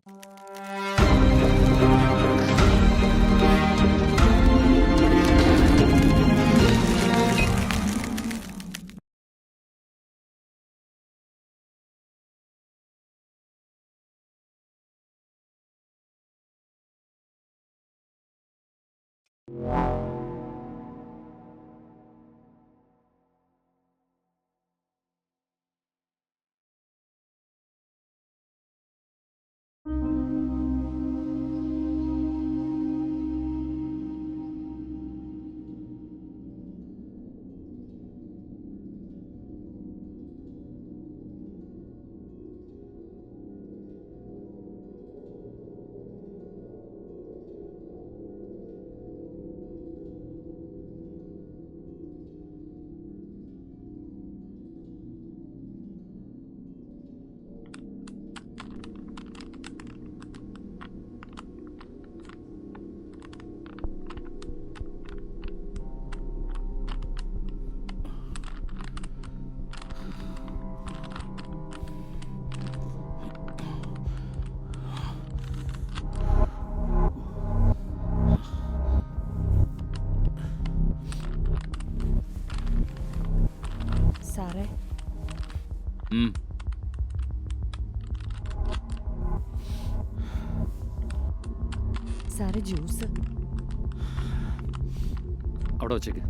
സാറേ, സാറേ ജ്യൂസ് അവിടെ വച്ചേക്ക്.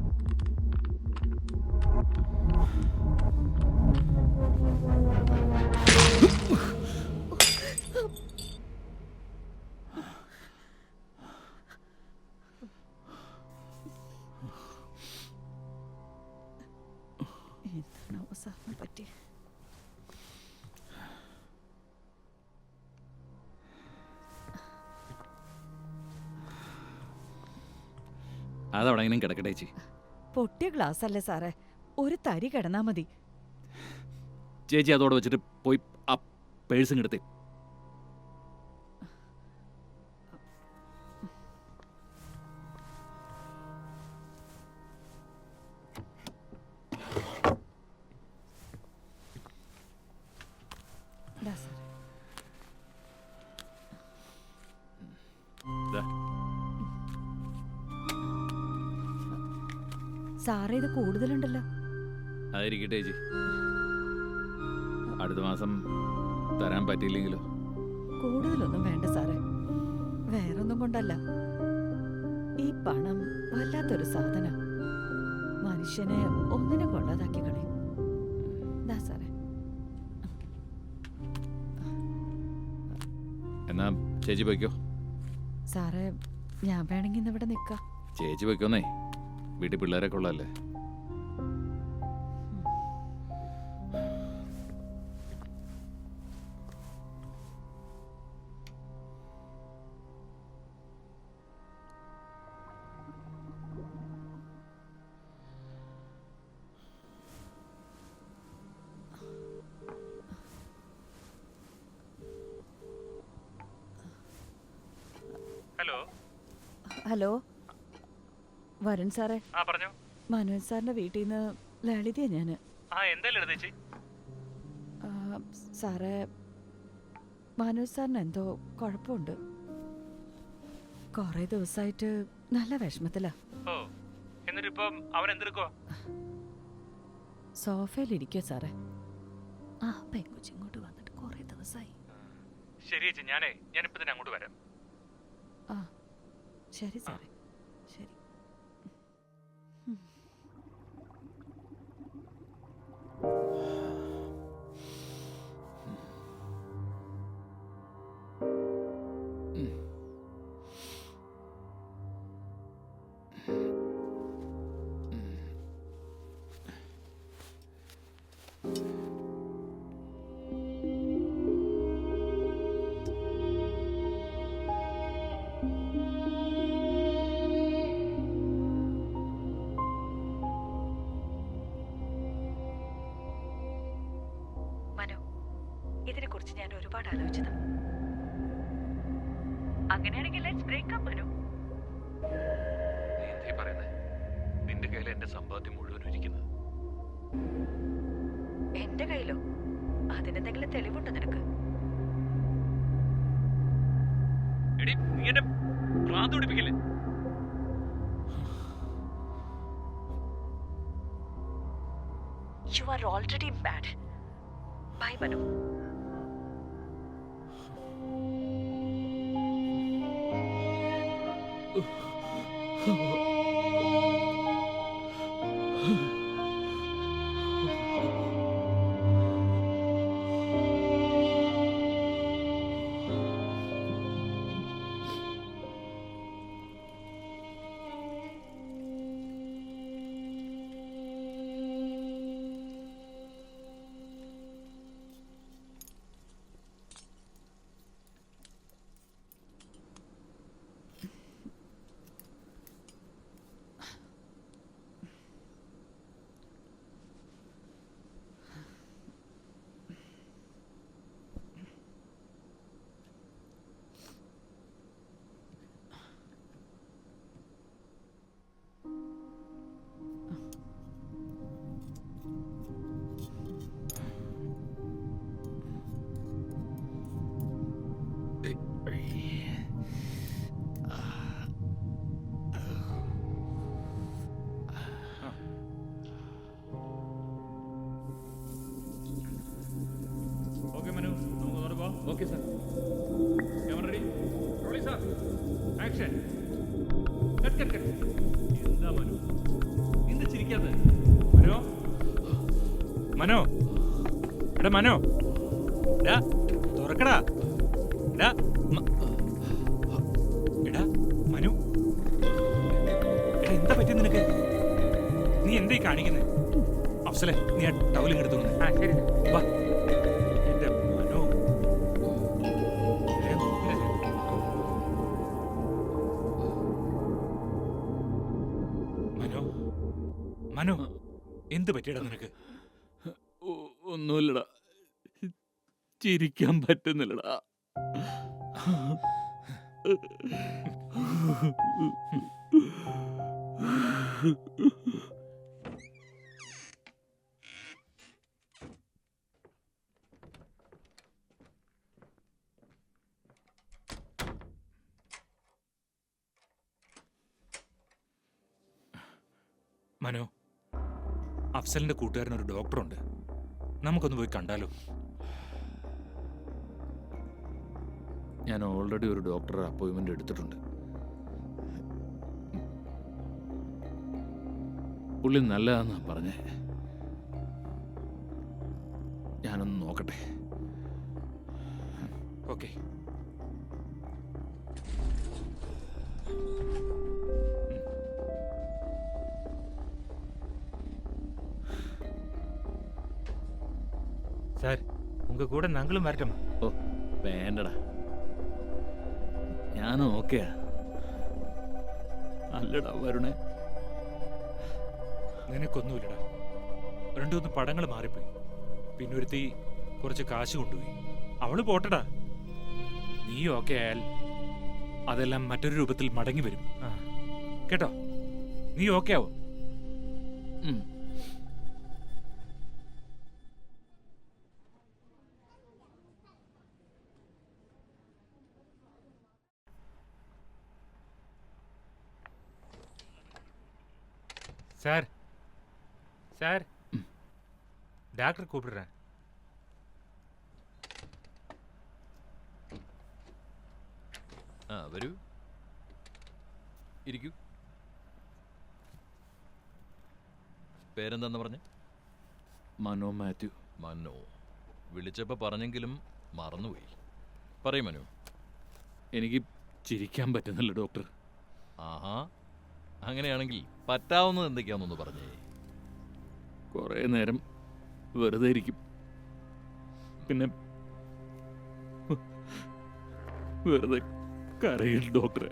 എന്താണോ സാറിനെ പറ്റി? അതവിടെ ഇങ്ങനെ കിടക്കട്ടെ ചേച്ചി. പൊട്ടിയ ഗ്ലാസ് അല്ലേ സാറേ, ഒരു തരി കിടന്നാ മതി. ചേച്ചി അതോടെ വെച്ചിട്ട് പോയി ആ പേഴ്സും കിടത്തേ. സാറേ, ഇത് കൂടുതലുണ്ടല്ലോ. അതായിരിക്കട്ടെ ചേച്ചി, അടുത്ത മാസം തരാൻ പറ്റിയില്ലെങ്കിലോ? കൂടുതലൊന്നും വേണ്ട സാറേ, വേറൊന്നും കൊണ്ടല്ല. ഈ പണം വല്ലാത്തൊരു സാധന, മനുഷ്യനെ ഒന്നിനെ കൊള്ളാതാക്കി കളയും. ദാ സാറേ. എന്നാ ചേച്ചി പോയിക്കോ. സാറേ, ഞാൻ വേണമെങ്കിൽ ഇന്ന് ഇവിടെ നിൽക്കാം. ചേച്ചി പോയിക്കോന്നേ, വീട്ടിൽ പിള്ളേരൊക്കെ ഉള്ളതല്ലേ. ഹലോ ഹലോ, വരുൺ സാറേ. ആ പറഞ്ഞോ. മനോജ് സാറിന്റെ വീട്ടിൽ നിന്ന് ലളിതയാ ഞാൻ. ആ എന്താ ലളിതേച്ചി? സാറേ, മനോജ് സാറിന് എന്തോ കുഴപ്പമുണ്ട്. കുറേ ദിവസമായിട്ട് നല്ല വിഷമത്തിലാ. ഓ, എന്നിട്ടിപ്പം അവൻ എന്തെടുക്കോ? സോഫയിലിരിക്കുക സാറേ. ആ പെങ്കുച്ചി ഇങ്ങോട്ട് വന്നിട്ട് കുറേ ദിവസമായി. ശരി ചേച്ചി, ഞാനിപ്പോ തന്നെ അങ്ങോട്ട് വരാം. ആ ശരി സാറേ, ശരി. ഇതിനെക്കുറിച്ച് ഞാൻ ഒരുപാട് ആലോചിച്ചത്. അങ്ങനെയാണെങ്കിൽ ലെറ്റ്സ് ബ്രേക്ക് അപ്പ് മനു. നീ എന്തേ പറയുന്നേ? നിന്റെ കയ്യിൽ എന്റെ സമ്പാദ്യം മുഴുവൻ ഇരിക്കുന്നത്. എന്റെ കയ്യിലോ? അതിനെന്തെങ്കിലും തെളിവുണ്ടോ നിനക്ക്? എടി നീ എന്നെ ഭ്രാന്ത് പിടിപ്പിക്കില്ലേ? You are already mad. Bye, Manu. Okay Manu, നമുക്ക് തുടങ്ങാം. Okay sir. Camera ready, rolling sir, action. Cut cut cut. എന്താ മനു എന്ത് ചിരിക്കാതെ? മനോ, മനോ, എടാ മനോ, എടാ തുറക്കടാ, എടാ എടാ മനു, എടാ എന്താ പറ്റിയ നിനക്ക്? നീ എന്തായി കാണിക്കുന്നേ? അഫ്സലെ, നീ ആ ടവലിങ് എടുത്തു. ആ ശരി, വാ. എന്റെ മനു, മനു, മനു, എന്ത് പറ്റിയടാ നിനക്ക്? ഒന്നുമില്ലടാ, ചിരിക്കാൻ പറ്റുന്നില്ലടാ. മനു, അഫ്സലിന്റെ കൂട്ടുകാരനൊരു ഡോക്ടറുണ്ട്, നമുക്കൊന്ന് പോയി കണ്ടാലോ? ഞാൻ ഓൾറെഡി ഒരു ഡോക്ടറെ അപ്പോയിൻമെന്റ് എടുത്തിട്ടുണ്ട്. പുള്ളി നല്ലതാന്നാ പറഞ്ഞേ. ഞാനൊന്ന് നോക്കട്ടെ. ഓക്കെ. சார், உங்க கூட நாங்களும் வரட்டுமா? ഓ വേണ്ടടാ, ഞാൻ ഓക്കെയാ. അല്ലടാ വരുണേ, നിനക്കൊന്നുമില്ലടാ. രണ്ടു പടങ്ങൾ മാറിപ്പോയി. പിന്നൊരുത്തി കുറച്ച് കാശ് കൊണ്ടുപോയി. അവള് പോട്ടടാ. നീ ഓക്കെ ആയാൽ അതെല്ലാം മറ്റൊരു രൂപത്തിൽ മടങ്ങി വരും. കേട്ടോ? നീ ഓക്കെ ആവും. சார், சார், டாக்டர் கூப்பிடுறேன். ആ വരൂ, ഇരിക്കൂ. പേരെന്താന്ന് പറഞ്ഞ? മനോ മാത്യു. മനോ, വിളിച്ചപ്പോൾ പറഞ്ഞെങ്കിലും മറന്നുപോയി. പറയും മനു. എനിക്ക് ചിരിക്കാൻ പറ്റുന്നില്ല ഡോക്ടർ. ആഹാ, അങ്ങനെയാണെങ്കിൽ പറ്റാവുന്നത് എന്തൊക്കെയാണെന്നൊന്ന് പറഞ്ഞേ. കുറേ നേരം വെറുതെ ഇരിക്കും, പിന്നെ വെറുതെ കരയിൽ ഡോക്ടറെ.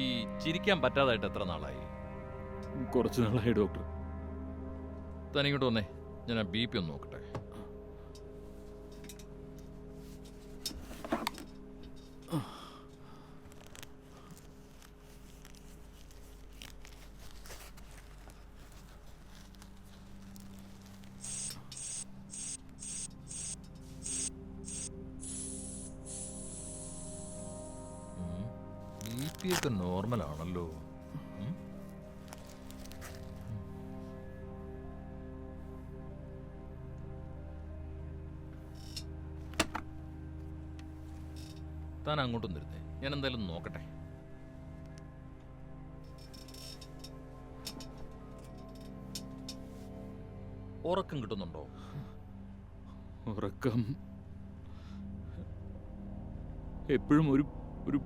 ഈ ചിരിക്കാൻ പറ്റാതായിട്ട് എത്ര നാളായി? കുറച്ച് നാളായി ഡോക്ടർ. തനിങ്ങോട്ട് വന്നേ, ഞാൻ ആ BP ഒന്ന് നോക്കട്ടെ. പി ഒക്കെ നോർമൽ ആണല്ലോ. ഉം? താൻ അങ്ങോട്ടും തരുന്നേ, ഞാൻ എന്തായാലും നോക്കട്ടെ. ഉറക്കം കിട്ടുന്നുണ്ടോ? ഉറക്കം എപ്പോഴും ഒരു ഒരു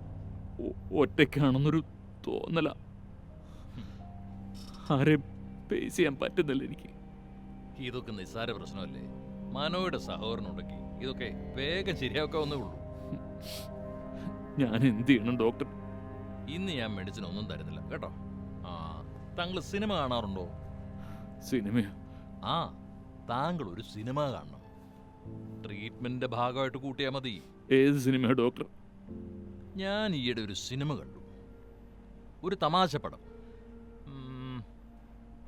ഒറ്റയ്ക്കാണെന്നൊരു തോന്നല. ആരെയും ഫേസ് ചെയ്യാൻ പറ്റുന്നില്ല എനിക്ക്. ഇതൊക്കെ നിസ്സാര പ്രശ്നമല്ലേ. മനോയുടെ സഹോദരൻ ഉണ്ടെങ്കിൽ ഇതൊക്കെ വേഗം ശരിയാക്കാവുന്നേ ഉള്ളൂ. ഞാൻ എന്ത് ചെയ്യണം ഡോക്ടർ? ഇന്ന് ഞാൻ മെഡിസിൻ ഒന്നും തരുന്നില്ല കേട്ടോ. ആ, താങ്കൾ സിനിമ കാണാറുണ്ടോ? സിനിമയോ? ആ, താങ്കൾ ഒരു സിനിമ കാണണം. ട്രീറ്റ്മെന്റിന്റെ ഭാഗമായിട്ട് കൂട്ടിയാൽ മതി. ഏത് സിനിമയോ ഡോക്ടർ? ഞാൻ ഈയിടെ ഒരു സിനിമ കണ്ടു, ഒരു തമാശ പടം.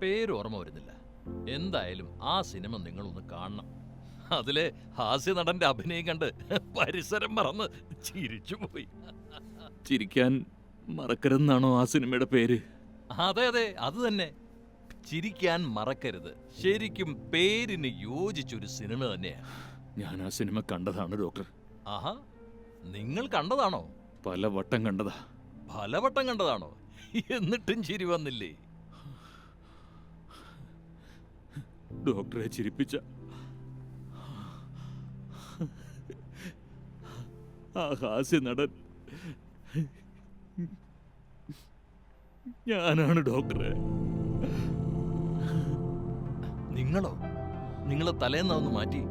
പേര് ഓർമ്മ വരുന്നില്ല. എന്തായാലും ആ സിനിമ നിങ്ങളൊന്ന് കാണണം. അതിലെ ഹാസ്യ നടന്റെ അഭിനയം കണ്ട് പരിസരം മറന്ന് ചിരിച്ചുപോയി. ചിരിക്കാൻ മറക്കരുതെന്നാണോ ആ സിനിമയുടെ പേര്? അതെ അതെ, അത് തന്നെ. ചിരിക്കാൻ മറക്കരുത്. ശരിക്കും പേരിന് യോജിച്ചൊരു സിനിമ തന്നെയാ. ഞാൻ ആ സിനിമ കണ്ടതാണ് ഡോക്ടർ. ആഹാ, നിങ്ങൾ കണ്ടതാണോ? പല വട്ടം കണ്ടതാ. പലവട്ടം കണ്ടതാണോ? എന്നിട്ടും ചിരി വന്നില്ലേ? ഡോക്ടറെ ചിരിപ്പിച്ച ആ ഹാസ്യ നടൻ ഞാനാണ് ഡോക്ടറെ. നിങ്ങളോ? നിങ്ങളെ തലേന്നാ ഒന്ന് മാറ്റി.